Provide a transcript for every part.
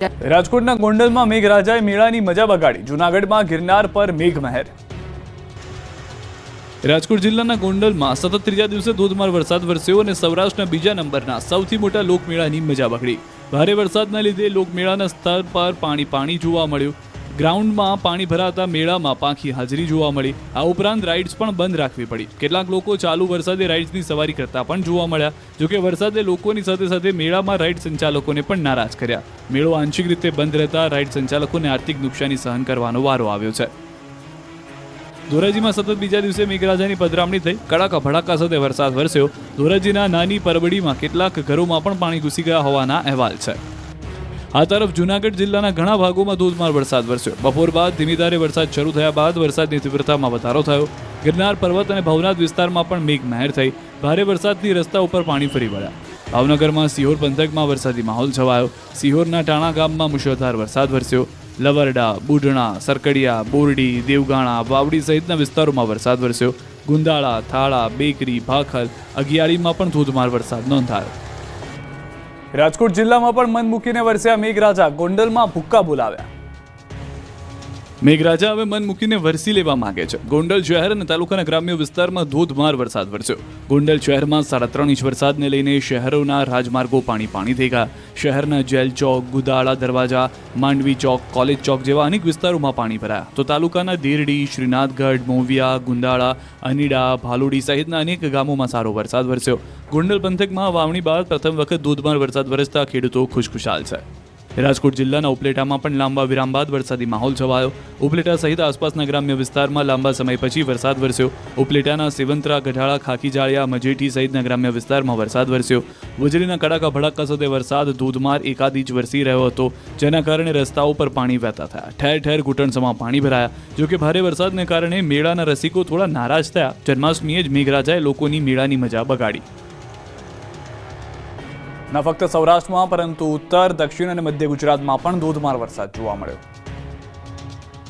રાજકોટના ગોંડલમાં મેઘરાજાએ મેળાની મજા બગાડી. જૂનાગઢમાં ગિરનાર પર મેઘમહેર. રાજકોટ જિલ્લાના ગોંડલમાં સતત ત્રીજા દિવસે ધોધમાર વરસાદ વરસ્યો અને સૌરાષ્ટ્રના બીજા નંબરના સૌથી મોટા લોકમેળાની મજા બગડી. ભારે વરસાદના લીધે લોકમેળાના સ્થળ પર પાણી જોવા મળ્યું. ગ્રાઉન્ડમાં પાણી ભરાતા મેળામાં પાંખી હાજરી જોવા મળી. આ ઉપરાંત રાઇડ્સ પણ બંધ રાખવી પડી. કેટલાક લોકો ચાલુ વરસાદે રાઇડ્સની સવારી કરતા પણ જોવા મળ્યા. જોકે વરસાદે લોકોની સાથે સાથે મેળામાં રાઇડ સંચાલકોને પણ નારાજ કર્યા. મેળો આંશિક રીતે બંધ રહેતા રાઇડ સંચાલકોને આર્થિક નુકસાની સહન કરવાનો વારો આવ્યો છે. ધોરાજીમાં સતત બીજા દિવસે મેઘરાજાની પધરામણી થઈ. કડાકા ભડાકા સાથે વરસાદ વરસ્યો. ધોરાજીના નાની પરબડીમાં કેટલાક ઘરોમાં પણ પાણી ઘૂસી ગયા હોવાના અહેવાલ છે. આ તરફ જૂનાગઢ જિલ્લાના ઘણા ભાગોમાં ધોધમાર વરસાદ વરસ્યો. બપોર બાદ ધીમી ધારે વરસાદ શરૂ થયા બાદ વરસાદની તીવ્રતામાં વધારો થયો. ગિરનાર પર્વત અને ભવનાથ વિસ્તારમાં પણ મેઘમહેર થઈ. ભારે વરસાદથી રસ્તા ઉપર પાણી ફરી વળ્યા. ભાવનગરમાં સિહોર પંથકમાં વરસાદી માહોલ છવાયો. સિહોરના ટાણા ગામમાં મુશળધાર વરસાદ વરસ્યો. લવરડા, બુઢણા, સરકડિયા, બોરડી, દેવગાણા, વાવડી સહિતના વિસ્તારોમાં વરસાદ વરસ્યો. ગુંદાળા, થાળા, બેકરી, ભાખલ, અગિયાળીમાં પણ ધોધમાર વરસાદ નોંધાયો. રાજકોટ જિલ્લામાં પણ મન મૂકીને વરસ્યા મેઘરાજા. ગોંડલમાં ભૂક્કા બોલાવ્યા. મેઘરાજા હવે મન મૂકીને વરસી લેવા માંગે છે. ગોંડલ શહેર અને તાલુકાના ગ્રામ્ય વિસ્તારમાં ધોધમાર વરસાદ વરસ્યો. ગોંડલ શહેરમાં 3.5 ઇંચ વરસાદને લઈને શહેરોના રાજમાર્ગો પાણી થઈ ગયા. શહેરના જેલ ચોક, ગુદાળા દરવાજા, માંડવી ચોક, કોલેજ ચોક જેવા અનેક વિસ્તારોમાં પાણી ભરાયા. તો તાલુકાના દેરડી, શ્રીનાથગઢ, મોવિયા, ગુંદાળા, અનીડા, ભાલુડી સહિતના અનેક ગામોમાં સારો વરસાદ વરસ્યો. ગોંડલ પંથકમાં વાવણી બાદ પ્રથમ વખત ધોધમાર વરસાદ વરસતા ખેડૂતો ખુશખુશાલ છે. રાજકોટ જિલ્લાના ઉપલેટામાં પણ લાંબા વિરામ બાદ વરસાદી માહોલ છવાયો. ઉપલેટા સહિત આસપાસના ગ્રામ્ય વિસ્તારમાં લાંબા સમય પછી વરસાદ વરસ્યો. ઉપલેટાના સેવંતરા, ગઢાળા, ખાકીજાળિયા, મજેઠી સહિતના ગ્રામ્ય વિસ્તારમાં વરસાદ વરસ્યો. વીજળીના કડાકા ભડાકા સાથે વરસાદ ધોધમાર એકાદ ઇંચ વરસી રહ્યો હતો, જેના કારણે રસ્તાઓ પર પાણી વહેતા થયા. ઠેર ઠેર ઘૂંટણસમાં પાણી ભરાયા. જોકે ભારે વરસાદને કારણે મેળાના રસિકો થોડા નારાજ થયા. જન્માષ્ટમીએ જ મેઘરાજાએ લોકોની મેળાની મજા બગાડી. ન ફક્ત સૌરાષ્ટ્રમાં પરંતુ ઉત્તર, દક્ષિણ અને મધ્ય ગુજરાતમાં પણ ધોધમાર વરસાદ જોવા મળ્યો.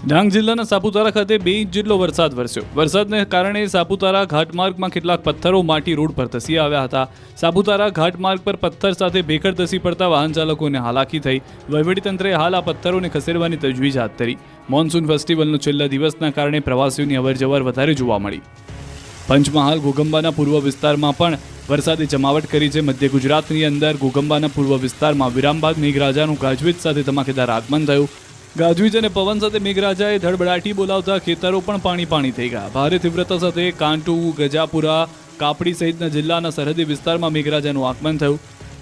ડાંગ જિલ્લાના સાપુતારા ખાતે 2 ઇંચ જેટલો વરસાદ વરસ્યો. વરસાદને કારણે સાપુતારા ઘાટમાર્ગમાં કેટલાક પથ્થરો માટી રોડ પર ધસી આવ્યા હતા. સાપુતારા ઘાટમાર્ગ પર પથ્થર સાથે ભેખડ ધસી પડતા વાહન ચાલકોને હાલાકી થઈ. વહીવટીતંત્રે હાલ આ પથ્થરોને ખસેડવાની તજવીજ હાથ ધરી. મોન્સૂન ફેસ્ટિવલનો છેલ્લા દિવસના કારણે પ્રવાસીઓની અવરજવર વધારે જોવા મળી. પંચમહાલ ઘોગંબાના પૂર્વ વિસ્તારમાં પણ વરસાદે જમાવટ કરી છે. મધ્ય ગુજરાતની અંદર ઘોગંબાના પૂર્વ વિસ્તારમાં વિરામ બાદ મેઘરાજાનું ગાજવીજ સાથે ધમાકેદાર આગમન થયું. ગાજવીજ અને પવન સાથે મેઘરાજાએ ધડબડાટી બોલાવતા ખેતરો પણ પાણી થઈ ગયા. ભારે તીવ્રતા સાથે કાંટુ, ગજાપુરા, કાપડી સહિતના જિલ્લાના સરહદી વિસ્તારમાં મેઘરાજાનું આગમન થયું.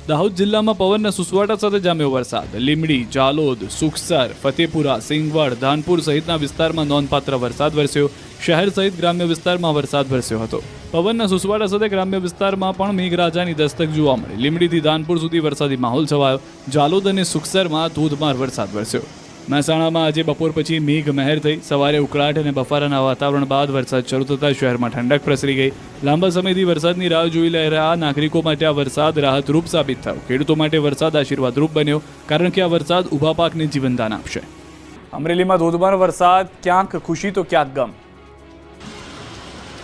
દાહોદ જિલ્લામાં પવનના સુસવાટા સાથે જામ્યો વરસાદ. લીમડી, જાલોદ, સુખસર, ફતેપુરા, સિંગવડ, ધાનપુર સહિતના વિસ્તારમાં નોંધપાત્ર વરસાદ વરસ્યો. શહેર સહિત ગ્રામ્ય વિસ્તારમાં વરસાદ વરસ્યો હતો. પવનના સુસવાટા સાથે ગ્રામ્ય વિસ્તારમાં પણ મેઘરાજાની દસ્તક જોવા મળી. લીમડીથી ધાનપુર સુધી વરસાદી માહોલ છવાયો. જાલોદ અને સુખસરમાં ધોધમાર વરસાદ વરસ્યો. મહેસાણામાં આજે બપોર પછી મેઘમહેર થઈ. સવારે ઉકળાટ અને બફારાના વાતાવરણ બાદ વરસાદ શરૂ થતાં શહેરમાં ઠંડક પ્રસરી ગઈ. લાંબા સમયથી વરસાદની રાહ જોઈ રહ્યા નાગરિકો માટે આ વરસાદ રાહતરૂપ સાબિત થયો. ખેડૂતો માટે વરસાદ આશીર્વાદરૂપ બન્યો, કારણ કે આ વરસાદ ઊભા પાકને જીવનદાન આપશે. અમરેલીમાં ધોધમાર વરસાદ, ક્યાંક ખુશી તો ક્યાંક ગમ.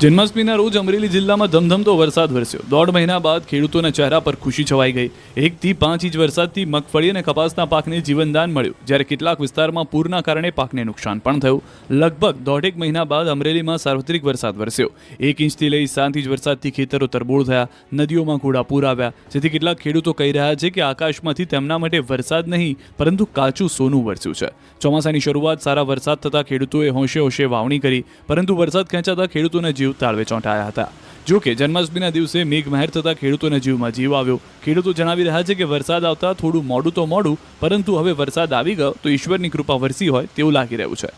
જન્માષ્ટમીના રોજ અમરેલી જિલ્લામાં ધમધમતો વરસાદ વરસ્યો. 1.5 મહિના બાદ ખેડૂતોના ચહેરા પર ખુશી છવાઈ ગઈ. 1 થી 5 ઇંચ વરસાદથી મગફળી અને કપાસના પાકને જીવનદાન મળ્યું, જ્યારે કેટલાક વિસ્તારમાં પૂરના કારણે પાકને નુકસાન પણ થયું. લગભગ 1.5 મહિના બાદ અમરેલીમાં સાર્વત્રિક વરસાદ વરસ્યો. 1 ઇંચથી લઈ 7 ઇંચ વરસાદથી ખેતરો તરબોળ થયા. નદીઓમાં ઘોડાપૂર આવ્યા, જેથી કેટલાક ખેડૂતો કહી રહ્યા છે કે આકાશમાંથી તેમના માટે વરસાદ નહીં પરંતુ કાચું સોનું વરસ્યું છે. ચોમાસાની શરૂઆત સારા વરસાદ થતાં ખેડૂતોએ હોંશે વાવણી કરી, પરંતુ વરસાદ ખેંચાતા ખેડૂતોના જીવ તાળવે ચોંટાયા હતા. જો કે જન્માષ્ટમીના દિવસે મેઘમહેર થતાં ખેડૂતોના જીવમાં જીવ આવ્યો. ખેડૂતો જણાવી રહ્યા છે કે વરસાદ આવતા થોડું મોડું પરંતુ હવે વરસાદ આવી ગયો તો ઈશ્વરની કૃપા વરસી હોય તેવું લાગી રહ્યું છે.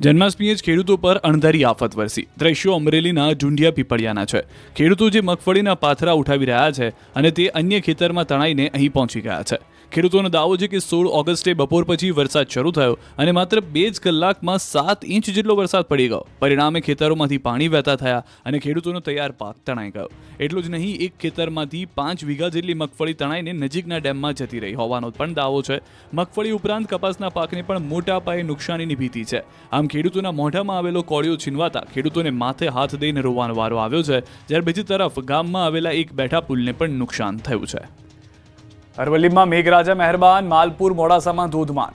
જન્માષ્ટમીએ જ ખેડૂતો પર અણધારી આફત વરસી. દ્રશ્યો અમરેલીના ઢુંઢિયા પીપળિયાના છે. ખેડૂતો જે મગફળીના પાથરા ઉઠાવી રહ્યા છે અને તે અન્ય ખેતરમાં તણાઈને અહીં પહોંચી ગયા છે. ખેડૂતોનો દાવો છે કે 16 ઓગસ્ટે બપોર પછી વરસાદ શરૂ થયો અને માત્ર 2 જ કલાકમાં 7 ઇંચ જેટલો વરસાદ પડી ગયો. પરિણામે ખેતરોમાંથી પાણી વહેતા થયા અને ખેડૂતોનો તૈયાર પાક તણાઈ ગયો. એટલું જ નહીં, એક ખેતરમાંથી 5 વીઘા જેટલી મગફળી તણાઈને નજીકના ડેમમાં જતી રહી હોવાનો પણ દાવો છે. મગફળી ઉપરાંત કપાસના પાકને પણ મોટા પાયે નુકસાનીની ભીતિ છે. આમ ખેડૂતોના મોઢામાં આવેલો કોળિયો છીનવાતા ખેડૂતોને માથે હાથ દઈને રોવાનો વારો આવ્યો છે, જ્યારે બીજી તરફ ગામમાં આવેલા એક બેઠા પુલને પણ નુકસાન થયું છે. અરવલ્લીમાં મેઘરાજા મહેરબાન, માલપુર મોડાસામાં ધોધમાર.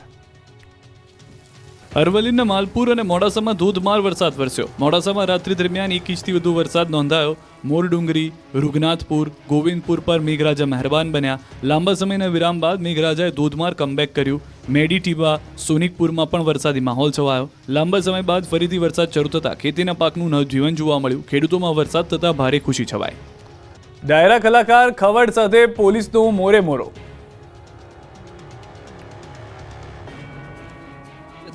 અરવલ્લીના માલપુર અને મોડાસામાં ધોધમાર વરસાદ વરસ્યો. મોડાસામાં રાત્રિ દરમિયાન 1 ઇંચથી વધુ વરસાદ નોંધાયો. મોરડુંગરી, રૂગનાથપુર, ગોવિંદપુર પર મેઘરાજા મહેરબાન બન્યા. લાંબા સમયના વિરામ બાદ મેઘરાજાએ ધોધમાર કમબેક કર્યું. મેડીટીવા, સોનિકપુરમાં પણ વરસાદી માહોલ છવાયો. લાંબા સમય બાદ ફરીથી વરસાદ શરૂ થતાં ખેતીના પાકનું નવજીવન જોવા મળ્યું. ખેડૂતોમાં વરસાદ થતાં ભારે ખુશી છવાઈ. ડાયરા કલાકાર ખવડ સાથે પોલીસનો મોરે મોરો.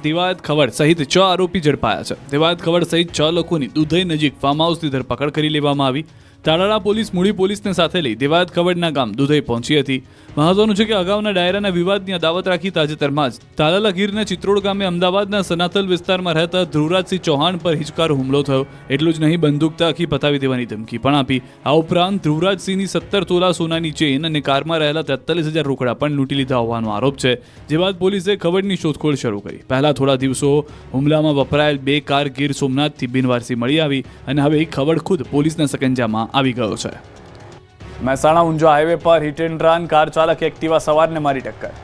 દેવાયત ખવડ સહિત 6 આરોપી ઝડપાયા છે. દેવાયત ખવડ સહિત 6 લોકોની દુધઈ નજીક ફાર્મ હાઉસની ધરપકડ કરી લેવામાં આવી. તાલાળા પોલીસ મૂળી પોલીસને સાથે લઈ દેવાયત ખવડના ગામ દુધઈ પહોંચી હતી. મહત્વનું છે કે અગાઉના ડાયરાના વિવાદની અદાવત રાખી તાજેતરમાં જ તાલાલા ગીરના ચિત્રોડ ગામે અમદાવાદના સનાતલ વિસ્તારમાં રહેતા ધ્રુવરાજસિંહ ચૌહાણ પર હિચકારો હુમલો થયો. એટલું જ નહીં, બંદૂક તાકી પતાવી દેવાની ધમકી પણ આપી. આ ઉપરાંત ધ્રુવરાજસિંહની 17 તોલા સોનાની ચેઇન અને કારમાં રહેલા 43,000 રોકડા પણ લૂંટી લીધા હોવાનો આરોપ છે. જે બાદ પોલીસે ખવડની શોધખોળ શરૂ કરી. પહેલા થોડા દિવસો હુમલામાં વપરાયેલ 2 કાર ગીર સોમનાથથી બિનવારસી મળી આવી અને હવે ખવડ ખુદ પોલીસના સકંજામાં આવી ગયો છે. મહેસાણા ઊંઝા હાઈવે પર હિટ એન્ડ રન, કાર ચાલક એક્ટિવા સવારને મારી ટક્કર.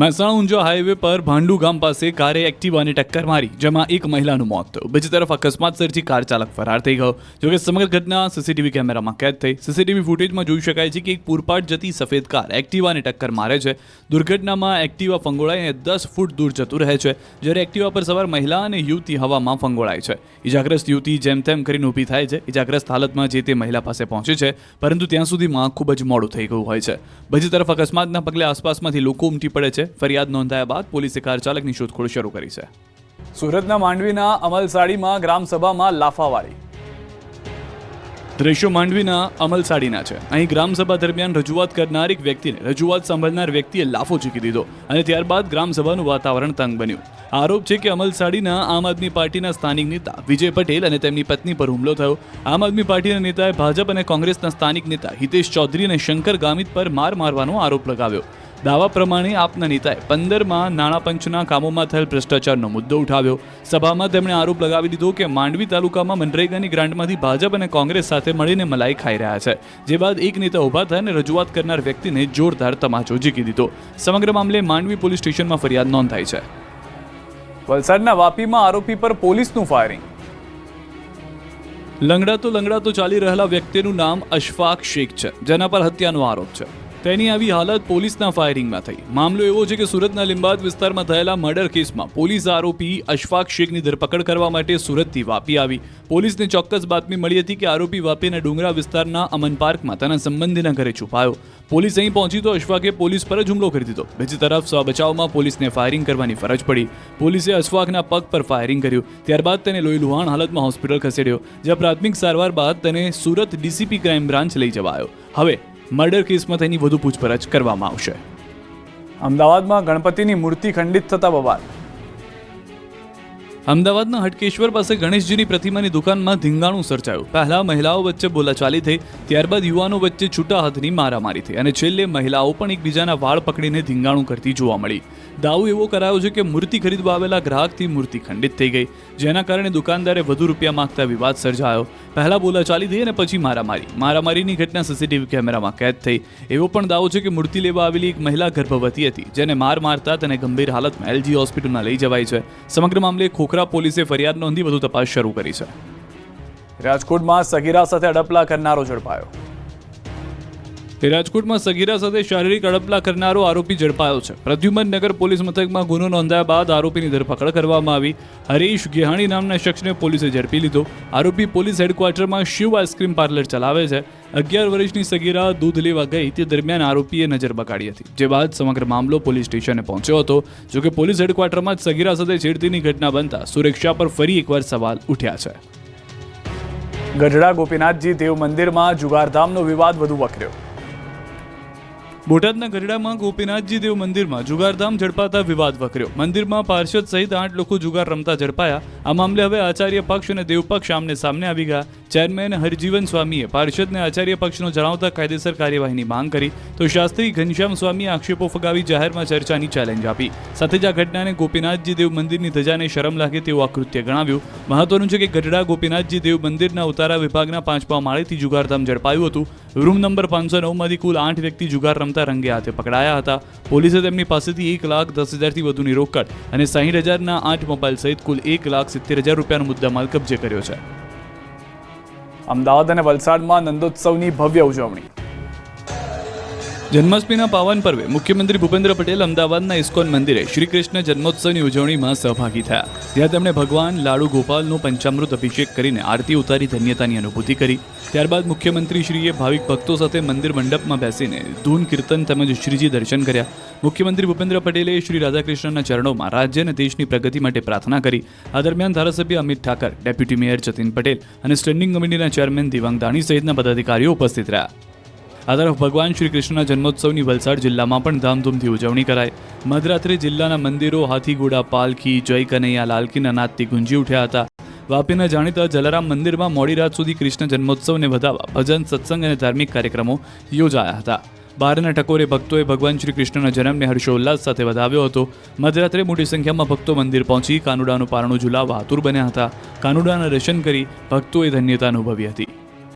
મહેસાણા ઊંઝા હાઈવે પર ભાંડુ ગામ પાસે કારે એક્ટિવાને ટક્કર મારી, જેમાં એક મહિલાનું મોત થયું. બીજી તરફ અકસ્માત સર્જી કાર ચાલક ફરાર થઈ ગયો. જોકે સમગ્ર ઘટના સીસીટીવી કેમેરામાં કેદ થઈ. સીસીટીવી ફૂટેજમાં જોઈ શકાય છે કે એક પૂરપાટ જતી સફેદ કાર એક્ટિવાને ટક્કર મારે છે. દુર્ઘટનામાં એક્ટિવા ફંગોળાઈને 10 ફૂટ દૂર જતું રહે છે, જ્યારે એક્ટિવા પર સવાર મહિલા અને યુવતી હવામાં ફંગોળાય છે. ઇજાગ્રસ્ત યુવતી જેમ તેમ કરીને ઊભી થાય છે. ઇજાગ્રસ્ત હાલતમાં જે તે મહિલા પાસે પહોંચે છે, પરંતુ ત્યાં સુધીમાં ખૂબ જ મોડું થઈ ગયું હોય છે. બીજી તરફ અકસ્માતના પગલે આસપાસમાંથી લોકો ઉમટી પડે છે. ફરિયાદ નોંધાયા બાદ પોલીસે કાર ચાલકની શોધખોળ શરૂ કરી છે. સુરતના માંડવીના અમલસાડીમાં ગ્રામસભામાં લાફાવાળી. દ્રશ્યો માંડવીના અમલસાડીના છે. અહીં ગ્રામસભા દરમિયાન રજૂઆત કરનાર એક વ્યક્તિને રજૂઆત સાંભળનાર વ્યક્તિએ લાફો ઝીકી દીધો અને ત્યારબાદ ગ્રામસભાનું વાતાવરણ તંગ બન્યું. આરોપ છે કે અમલસાડીના આમ આદમી પાર્ટીના સ્થાનિક નેતા વિજય પટેલ અને તેમની પત્ની પર હુમલો થયો. આમ આદમી પાર્ટીના નેતાએ ભાજપ અને કોંગ્રેસના સ્થાનિક નેતા હિતેશ ચૌધરી અને શંકર ગામિત પર મારવાનો આરોપ લગાવ્યો. દાવા પ્રમાણે આપના નેતાએ 15માં નાણાં પંચના કામોમાં થયેલ ભ્રષ્ટાચારનો મુદ્દો ઉઠાવ્યો. સભામાં તેમણે આરોપ લગાવી દીધો કે માંડવી તાલુકામાં મનરેગાની ગ્રાન્ટમાંથી ભાજપ અને કોંગ્રેસ સાથે મળીને મલાઈ ખાઈ રહ્યા છે. જે બાદ એક નેતા ઊભા થયા અને રજૂઆત કરનાર વ્યક્તિને જોરદાર તમાચો ઝીકી દીધો. સમગ્ર મામલે માંડવી પોલીસ સ્ટેશનમાં ફરિયાદ નોંધાઈ છે. વલસાડના વાપીમાં આરોપી પર પોલીસનું ફાયરિંગ. લંગડાતો ચાલી રહેલા વ્યક્તિનું નામ અશફાક શેખ છે, જેના પર હત્યાનો આરોપ છે. તેની આવી હાલત પોલીસના ફાયરિંગમાં થઈ. મામલો એવો છે કે સુરતના લીંબાદ વિસ્તારમાં થયેલા મર્ડર કેસમાં પોલીસ આરોપી અશફાક શેખની ધરપકડ કરવા માટે સુરતથી વાપી આવી. પોલીસને ચોક્કસ બાતમી મળી હતી કે આરોપી વાપીના ડુંગરા વિસ્તારના અમન પાર્કમાં તેના સંબંધીના ઘરે છુપાયો. પોલીસ અહીં પહોંચી તો અશફાકે પોલીસ પર જ હુમલો કરી દીધો. બીજી તરફ બચાવમાં પોલીસને ફાયરિંગ કરવાની ફરજ પડી. પોલીસે અશફાકના પગ પર ફાયરિંગ કર્યું. ત્યારબાદ તેને લોહીલુહાણ હાલતમાં હોસ્પિટલ ખસેડ્યો, જ્યાં પ્રાથમિક સારવાર બાદ તેને સુરત ડીસીપી ક્રાઇમ બ્રાન્ચ લઈ જવાયો. હવે મર્ડર કેસમાં તેની વધુ પૂછપરછ કરવામાં આવશે. અમદાવાદમાં ગણપતિની મૂર્તિ ખંડિત થતા બવાલ. અમદાવાદના હટકેશ્વર પાસે ગણેશજીની પ્રતિમાની દુકાનમાં ધીંગાણું સર્જાયું. પહેલા મહિલાઓ વચ્ચે બોલાચાલી થઈ, ત્યારબાદ યુવાનો વચ્ચે છૂટા હાથની મારામારી થઈ અને છેલ્લે મહિલાઓ પણ એકબીજાના વાળ પકડીને ધીંગાણું કરતી જોવા મળી. દાવો એવો કરાયો છે કે મૂર્તિ ખરીદવા આવેલા ગ્રાહકથી મૂર્તિ ખંડિત થઈ ગઈ, જેના કારણે દુકાનદારે વધુ રૂપિયા માંગતા વિવાદ સર્જાયો. પહેલા બોલાચાલી થઈ અને પછી મારામારીની ઘટના સીસીટીવી કેમેરામાં કેદ થઈ. એવો પણ દાવો છે કે મૂર્તિ લેવા આવેલી એક મહિલા ગર્ભવતી હતી, જેને મારતા તેને ગંભીર હાલતમાં એલજી હોસ્પિટલમાં લઈ જવાઈ છે. સમગ્ર મામલે ખોખરા પોલીસે ફરિયાદ નોંધી વધુ તપાસ શરૂ કરી છે. રાજકોટમાં સગીરા સાથે અડપલા કરનારો ઝડપાયો. રાજકોટમાં સગીરા સાથે શારીરિક અડપલા કરનારો આરોપી ઝડપાયો છે. પ્રદ્યુમન નગર પોલીસ મથકમાં ગુનો નોંધાયા બાદ આરોપીની ધરપકડ કરવામાં આવી. હરીશ ગેહાણી નામના શખ્સને પોલીસે ઝડપી લીધો. આરોપી પોલીસ હેડક્વાર્ટરમાં શિવ આઈસ્ક્રીમ પાર્લર ચલાવે છે. 11 વર્ષની સગીરા દૂધ લેવા ગઈ તે દરમિયાન આરોપીએ નજર બગાડી હતી, જે બાદ સમગ્ર મામલો પોલીસ સ્ટેશને પહોંચ્યો હતો. જોકે પોલીસ હેડક્વાર્ટરમાં જ સગીરા સાથે છેડતીની ઘટના બનતા સુરક્ષા પર ફરી એકવાર સવાલ ઉઠ્યા છે. ગઢડા ગોપીનાથજી દેવ મંદિરમાં જુગારધામનો વિવાદ વધુ વકર્યો. બોટાદના ગઢડામાં ગોપીનાથજી દેવ મંદિરમાં જુગારધામ ઝડપાતા વિવાદ વકર્યો. મંદિરમાં પાર્ષદ સહિત 8 લોકો જુગાર રમતા ઝડપાયા. આ મામલે હવે આચાર્ય પક્ષ અને દેવ પક્ષ આમને સામને આવી ગયા. ચેરમેન હરજીવન સ્વામીએ પાર્ષદને આચાર્ય પક્ષનો જણાવતા કાયદેસર કાર્યવાહીની માંગ કરી, તો શાસ્ત્રી ઘનશ્યામ સ્વામીએ આક્ષેપો ફગાવી જાહેરમાં ચર્ચાની ચેલેન્જ આપી. સાથે જ આ ઘટનાને ગોપીનાથજી દેવ મંદિરની ધજાને શરમ લાગે તેવું આ કૃત્ય ગણાવ્યું. મહત્વનું છે કે ગઢડા ગોપીનાથજી દેવ મંદિરના ઉતારા વિભાગના 5મા માળેથી જુગારધામ ઝડપાયું હતું. રૂમ નંબર 509માંથી કુલ 8 વ્યક્તિ જુગાર રમતા રંગે હાથે પકડાયા હતા. પોલીસે તેમની પાસેથી 1,10,000થી વધુની રોકડ અને 60,000ના 8 મોબાઈલ સહિત કુલ 1,70,000 રૂપિયાનો મુદ્દામાલ કબજે કર્યો છે. અમદાવાદ અને વલસાડમાં નંદોત્સવની ભવ્ય ઉજવણી. જન્માષ્ટમીના પાવન પર્વે મુખ્યમંત્રી ભૂપેન્દ્ર પટેલ અમદાવાદના ઇસ્કોન મંદિરે શ્રી કૃષ્ણ જન્મોત્સવની ઉજવણીમાં સહભાગી થયા. જ્યાં તેમણે ભગવાન લાડુ ગોપાલનો પંચામૃત અભિષેક કરીને આરતી ઉતારી ધન્યતાની અનુભૂતિ કરી. ત્યારબાદ મુખ્યમંત્રીશ્રીએ ભાવિક ભક્તો સાથે મંદિર મંડપમાં બેસીને ધૂન કીર્તન તેમજ શ્રીજી દર્શન કર્યા. મુખ્યમંત્રી ભૂપેન્દ્ર પટેલે શ્રી રાધાકૃષ્ણના ચરણોમાં રાજ્ય અને દેશની પ્રગતિ માટે પ્રાર્થના કરી. આ દરમિયાન ધારાસભ્ય અમિત ઠાકર, ડેપ્યુટી મેયર જતીન પટેલ અને સ્ટેન્ડિંગ કમિટીના ચેરમેન દિવાંગ દાણી સહિતના પદાધિકારીઓ ઉપસ્થિત રહ્યા. આ તરફ ભગવાન શ્રી કૃષ્ણના જન્મોત્સવની વલસાડ જિલ્લામાં પણ ધામધૂમથી ઉજવણી કરાઈ. મધરાત્રે જિલ્લાના મંદિરો હાથીઘોડા, પાલખી, જય કનૈયા લાલકીના નાદથી ગુંજી ઉઠ્યા હતા. વાપીના જાણીતા જલારામ મંદિરમાં મોડી રાત સુધી કૃષ્ણ જન્મોત્સવને વધાવવા ભજન, સત્સંગ અને ધાર્મિક કાર્યક્રમો યોજાયા હતા. બારના ટકોરે ભક્તોએ ભગવાન શ્રી કૃષ્ણના જન્મને હર્ષોલ્લાસ સાથે વધાવ્યો હતો. મધરાત્રે મોટી સંખ્યામાં ભક્તો મંદિર પહોંચી કાનુડાનું પારણું ઝુલાવવા આતુર બન્યા હતા. કાનુડાના દર્શન કરી ભક્તોએ ધન્યતા અનુભવી હતી.